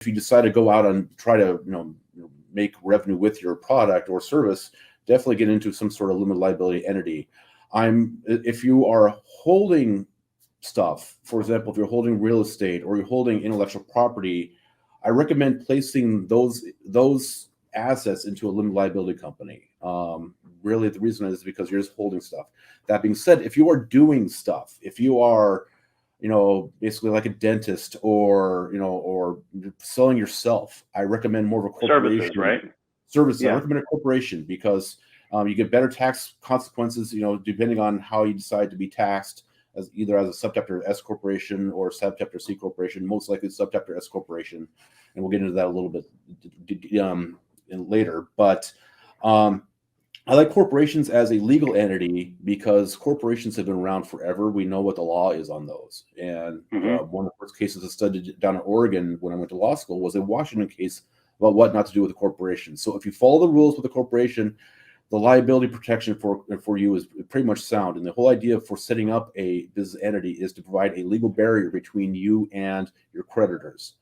if you decide to go out and try to make revenue with your product or service, definitely get into some sort of limited liability entity. If you are holding stuff, for example, if you're holding real estate or you're holding intellectual property, I recommend placing those assets into a limited liability company. Really, the reason is because you're just holding stuff. That being said, if you are doing stuff, if you are, basically like a dentist or selling yourself, I recommend more of a corporation. Services, right? Services. Yeah. I recommend a corporation because you get better tax consequences, depending on how you decide to be taxed, as either as a subchapter S corporation or subchapter C corporation, most likely subchapter S corporation, and we'll get into that a little bit later. But I like corporations as a legal entity because corporations have been around forever. We know what the law is on those. And one of the first cases I studied down in Oregon when I went to law school was a Washington case about what not to do with a corporation. So if you follow the rules with a corporation, the liability protection for you is pretty much sound. And the whole idea for setting up a business entity is to provide a legal barrier between you and your creditors.